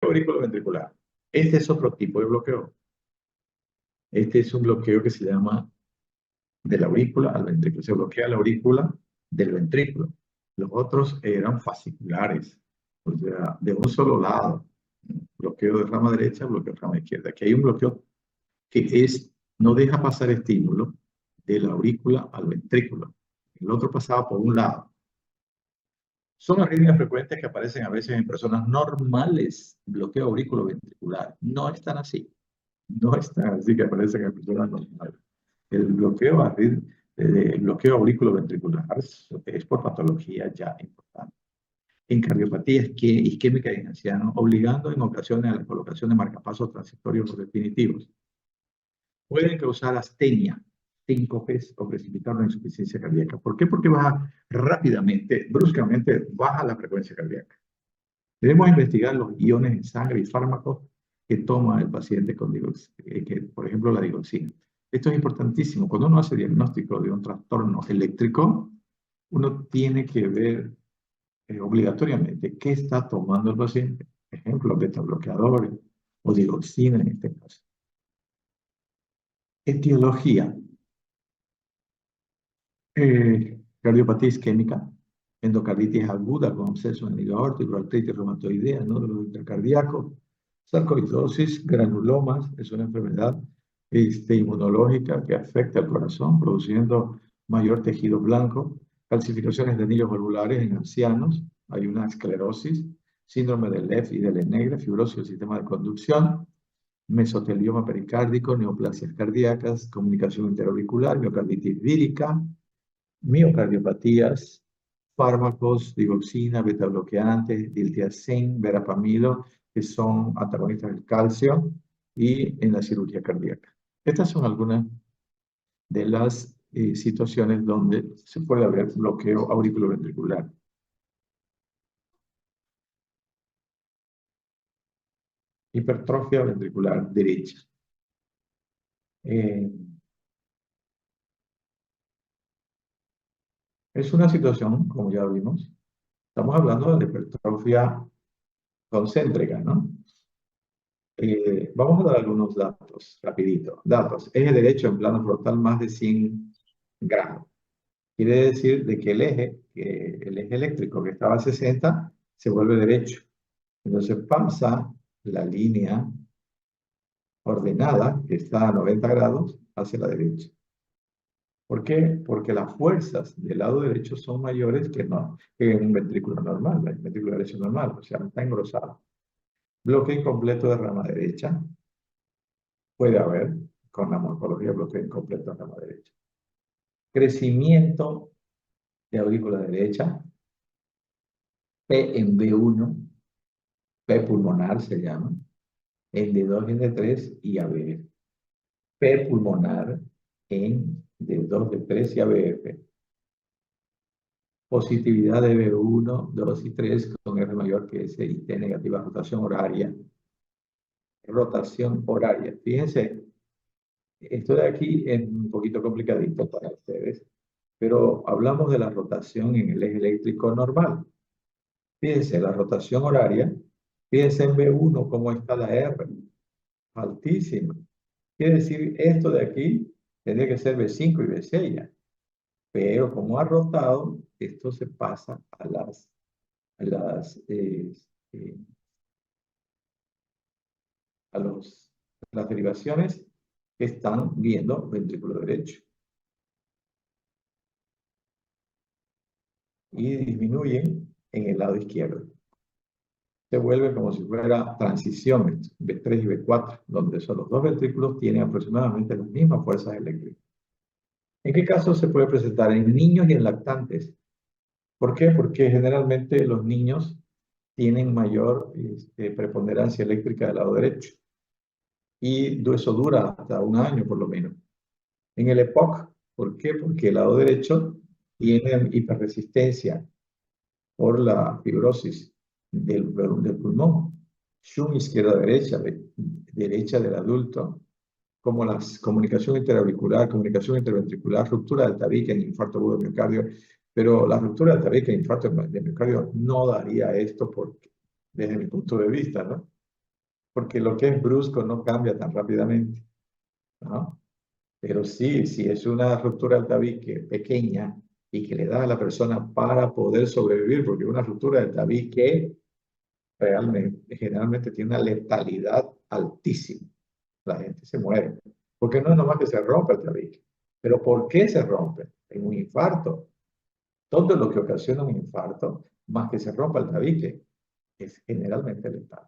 auriculoventricular. Este es otro tipo de bloqueo. Este es un bloqueo que se llama de la aurícula al ventrículo. Se bloquea la aurícula del ventrículo. Los otros eran fasciculares, o sea, de un solo lado. Bloqueo de rama derecha, bloqueo de rama izquierda. Aquí hay un bloqueo que no deja pasar estímulo de la aurícula al ventrículo. El otro pasaba por un lado. Son arritmias frecuentes que aparecen a veces en personas normales. Bloqueo auriculoventricular. No están así. No están así que aparecen en personas normales. El bloqueo auriculoventricular es por patología ya importante. En cardiopatía isquémica en ancianos, obligando en ocasiones a la colocación de marcapasos transitorios o definitivos. Pueden causar astenia, síncopes o precipitar una insuficiencia cardíaca. ¿Por qué? Porque baja rápidamente, bruscamente, baja la frecuencia cardíaca. Debemos investigar los iones en sangre y fármacos que toma el paciente con por ejemplo, la digoxina. Esto es importantísimo. Cuando uno hace diagnóstico de un trastorno eléctrico, uno tiene que ver obligatoriamente qué está tomando el paciente. Por ejemplo, beta bloqueadores o digoxina en este caso. Etiología. Cardiopatía isquémica, endocarditis aguda con absceso en el hígado aórtico, artritis reumatoidea, nódulos intracardíacos, sarcoidosis, granulomas, es una enfermedad inmunológica que afecta al corazón, produciendo mayor tejido blanco, calcificaciones de anillos valvulares en ancianos, hay una esclerosis, síndrome de Leff y de Lenegre, fibrosis del sistema de conducción, mesotelioma pericárdico, neoplasias cardíacas, comunicación interauricular, miocarditis vírica, miocardiopatías, fármacos, digoxina, beta-bloqueantes, diltiazem, verapamilo, que son antagonistas del calcio, y en la cirugía cardíaca. Estas son algunas de las situaciones donde se puede haber bloqueo auriculoventricular. Hipertrofia ventricular derecha. Es una situación, como ya vimos, estamos hablando de hipertrofia concéntrica, ¿no? Vamos a dar algunos datos, rapidito. Datos. Eje derecho en plano frontal más de 100 grados. Quiere decir de que el eje eléctrico que estaba a 60 se vuelve derecho. Entonces pasa la línea ordenada que está a 90 grados hacia la derecha. ¿Por qué? Porque las fuerzas del lado derecho son mayores que en un ventrículo normal, el ventrículo derecho normal, o sea, está engrosado. Bloque incompleto de rama derecha. Puede haber, con la morfología, bloqueo incompleto de rama derecha. Crecimiento de aurícula derecha. P en B1, P pulmonar se llama, en D2 y en D3 y ABF. P pulmonar en D2, D3 y ABF. Positividad de B1, 2 y 3 con R mayor que S y T negativa, rotación horaria. Rotación horaria. Fíjense, esto de aquí es un poquito complicadito para ustedes, pero hablamos de la rotación en el eje eléctrico normal. Fíjense, la rotación horaria, fíjense en B1 cómo está la R, altísima. Quiere decir, esto de aquí tendría que ser B5 y B6 ya. Pero como ha rotado, esto se pasa a las derivaciones que están viendo ventrículo derecho. Y disminuyen en el lado izquierdo. Se vuelve como si fuera transición, B3 y B4, donde son los dos ventrículos tienen aproximadamente las mismas fuerzas eléctricas. ¿En qué caso se puede presentar? En niños y en lactantes. ¿Por qué? Porque generalmente los niños tienen mayor preponderancia eléctrica del lado derecho. Y eso dura hasta un año por lo menos. En el EPOC, ¿por qué? Porque el lado derecho tiene hiperresistencia por la fibrosis del pulmón. Shun izquierda-derecha, derecha del adulto, como la comunicación interauricular, comunicación interventricular, ruptura del tabique en infarto agudo de miocardio, pero la ruptura del tabique en infarto de miocardio no daría esto desde mi punto de vista, ¿no? porque lo que es brusco no cambia tan rápidamente, ¿no? Pero sí, si es una ruptura del tabique pequeña y que le da a la persona para poder sobrevivir, porque una ruptura del tabique realmente, generalmente tiene una letalidad altísima. La gente se muere. Porque no es nomás que se rompa el tabique. Pero ¿por qué se rompe? En un infarto. Todo lo que ocasiona un infarto, más que se rompa el tabique, es generalmente letal.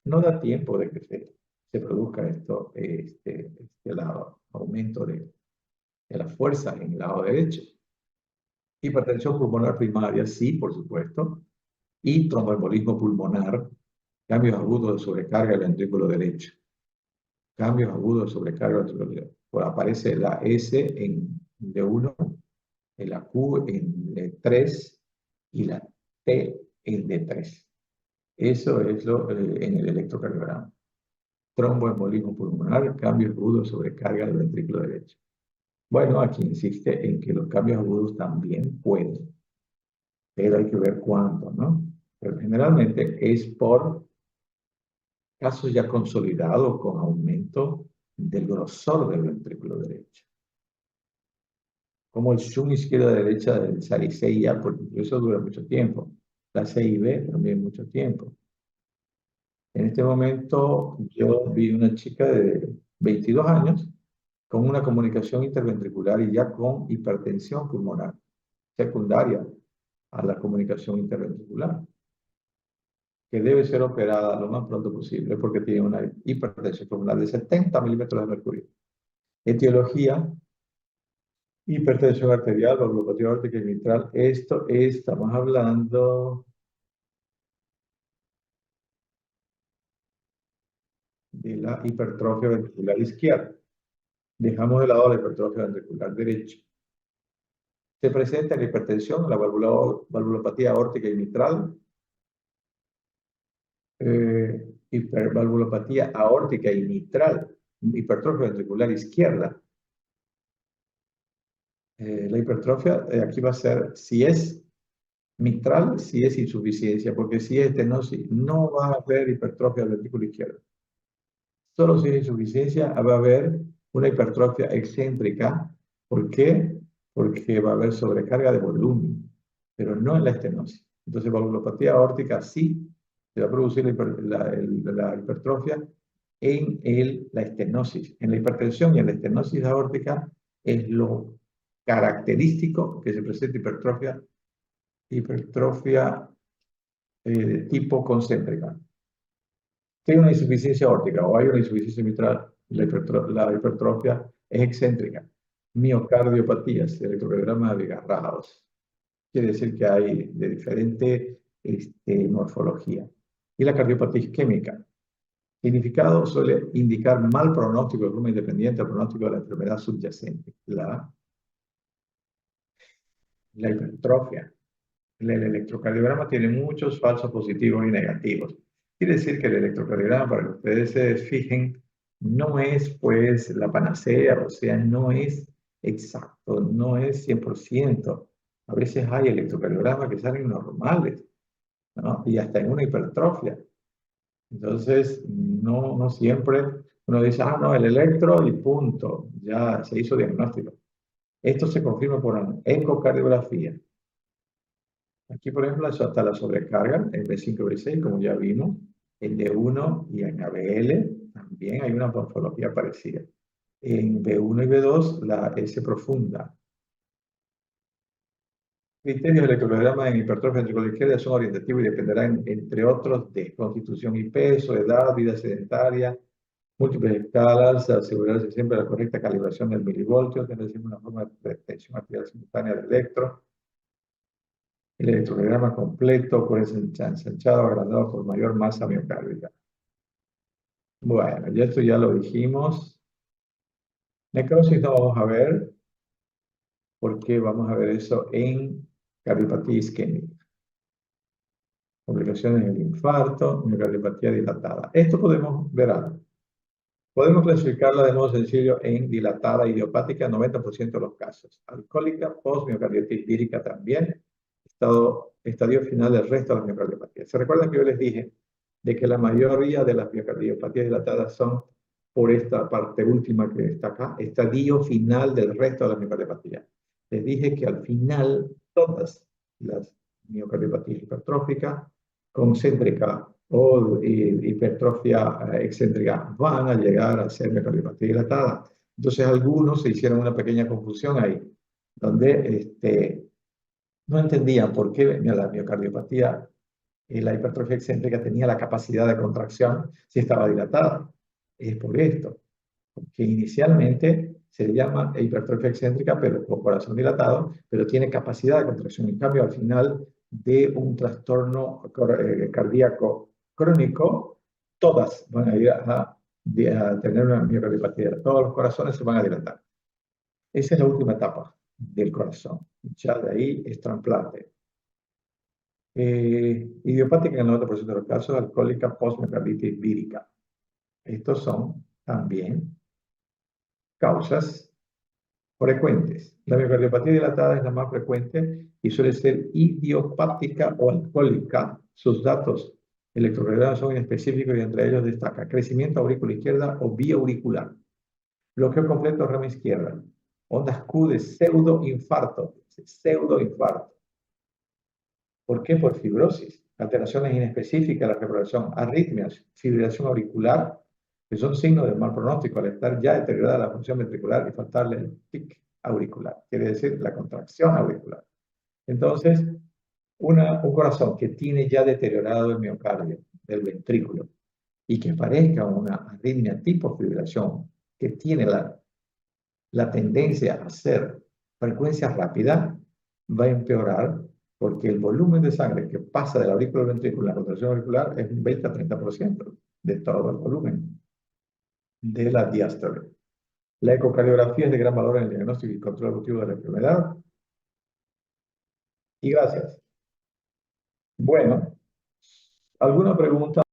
No da tiempo de que se produzca esto, este lado, aumento de la fuerza en el lado derecho. Hipertensión pulmonar primaria, sí, por supuesto. Y tromboembolismo pulmonar, cambios agudos de sobrecarga del ventrículo derecho. Cambios agudos de sobrecarga del ventrículo derecho. Pues aparece la S en D1, la Q en D3 y la T en D3. Eso es lo en el electrocardiograma. Tromboembolismo pulmonar, cambios agudos de sobrecarga del ventrículo derecho. Bueno, aquí insiste en que los cambios agudos también pueden, pero hay que ver cuánto, ¿no? Pero generalmente es por casos ya consolidados con aumento del grosor del ventrículo derecho. Como el zoom izquierda-derecha del Salicea, porque eso dura mucho tiempo. La CIB también mucho tiempo. En este momento yo vi una chica de 22 años con una comunicación interventricular y ya con hipertensión pulmonar secundaria a la comunicación interventricular, que debe ser operada lo más pronto posible porque tiene una hipertensión pulmonar de 70 milímetros de mercurio. Etiología, hipertensión arterial, valvulopatía aórtica y mitral. Estamos hablando de la hipertrofia ventricular izquierda. Dejamos de lado la hipertrofia ventricular derecha. Se presenta la hipertensión, la valvulopatía aórtica y mitral, hipervalvulopatía aórtica y mitral, hipertrofia ventricular izquierda. La hipertrofia aquí va a ser, si es mitral, si es insuficiencia, porque si es estenosis, no va a haber hipertrofia del ventrículo izquierdo. Solo si es insuficiencia va a haber una hipertrofia excéntrica. ¿Por qué? Porque va a haber sobrecarga de volumen, pero no en la estenosis. Entonces, valvulopatía aórtica sí se va a producir la hipertrofia en la estenosis. En la hipertensión y en la estenosis aórtica es lo característico que se presenta hipertrofia de tipo concéntrica. Si hay una insuficiencia aórtica o hay una insuficiencia mitral, la hipertrofia es excéntrica. Miocardiopatías, electrocardiogramas abigarrados. Quiere decir que hay de diferente morfología. Y la cardiopatía isquémica. Significado suele indicar mal pronóstico de forma independiente al pronóstico de la enfermedad subyacente. La hipertrofia. El electrocardiograma tiene muchos falsos positivos y negativos. Quiere decir que el electrocardiograma, para que ustedes se fijen, no es pues la panacea, o sea, no es exacto, no es 100%. A veces hay electrocardiogramas que salen normales, ¿no? Y hasta en una hipertrofia. Entonces, no siempre uno dice, ah, no, el electro y punto, ya se hizo diagnóstico. Esto se confirma por ecocardiografía. Aquí, por ejemplo, hasta la sobrecarga, el B5 y B6, como ya vimos, el D1 y en ABL también hay una morfología parecida. En B1 y B2, la S profunda. Criterios del electrocardiograma en hipertrofia ventricular izquierda son orientativos y dependerán, entre otros, de constitución y peso, edad, vida sedentaria, múltiples escalas, asegurarse siempre la correcta calibración del milivoltio, tener siempre una forma de tensión arterial simultánea del electro. El electrocardiograma completo puede ser ensanchado, agrandado por mayor masa miocárdica. Bueno, ya esto ya lo dijimos. Necrosis no vamos a ver, porque vamos a ver eso en cardiopatía isquémica. Complicaciones en el infarto, miocardiopatía dilatada. Esto podemos ver algo. Podemos clasificarla de modo sencillo en dilatada idiopática en 90% de los casos. Alcohólica, postmiocarditis vírica también. Estadio final del resto de las miocardiopatías. ¿Se recuerdan que yo les dije de que la mayoría de las miocardiopatías dilatadas son por esta parte última que está acá, estadio final del resto de las miocardiopatías. Les dije que al final todas las miocardiopatías hipertróficas, concéntricas o hipertrofia excéntrica van a llegar a ser miocardiopatías dilatadas. Entonces algunos se hicieron una pequeña confusión ahí, donde no entendían por qué la miocardiopatía y la hipertrofia excéntrica tenía la capacidad de contracción si estaba dilatada. Es por esto, porque inicialmente se llama hipertrofia excéntrica pero con corazón dilatado, pero tiene capacidad de contracción. En cambio, al final de un trastorno cardíaco crónico, todas van a ir a tener una miocardiopatía. Todos los corazones se van a dilatar. Esa es la última etapa del corazón. Ya de ahí es trasplante. Idiopática en el 90% de los casos, alcohólica postmiocarditis vírica. Estos son también causas frecuentes. La miocardiopatía dilatada es la más frecuente y suele ser idiopática o alcohólica. Sus datos electrocardiográficos son inespecíficos y entre ellos destaca crecimiento aurícula izquierda o biauricular, bloqueo completo rama izquierda, ondas Q de pseudoinfarto. ¿Por qué? Por fibrosis, alteraciones inespecíficas de la respiración, arritmias, fibrilación auricular, que son signos de mal pronóstico al estar ya deteriorada la función ventricular y faltarle el tic auricular, quiere decir la contracción auricular. Entonces, un corazón que tiene ya deteriorado el miocardio del ventrículo y que parezca una arritmia tipo fibrilación, que tiene la tendencia a hacer frecuencia rápida, va a empeorar porque el volumen de sangre que pasa de la aurícula al ventrículo, la contracción auricular, es un 20 a 30% de todo el volumen de la diástole. La ecocardiografía es de gran valor en el diagnóstico y control evolutivo de la enfermedad. Y gracias. Bueno, ¿alguna pregunta?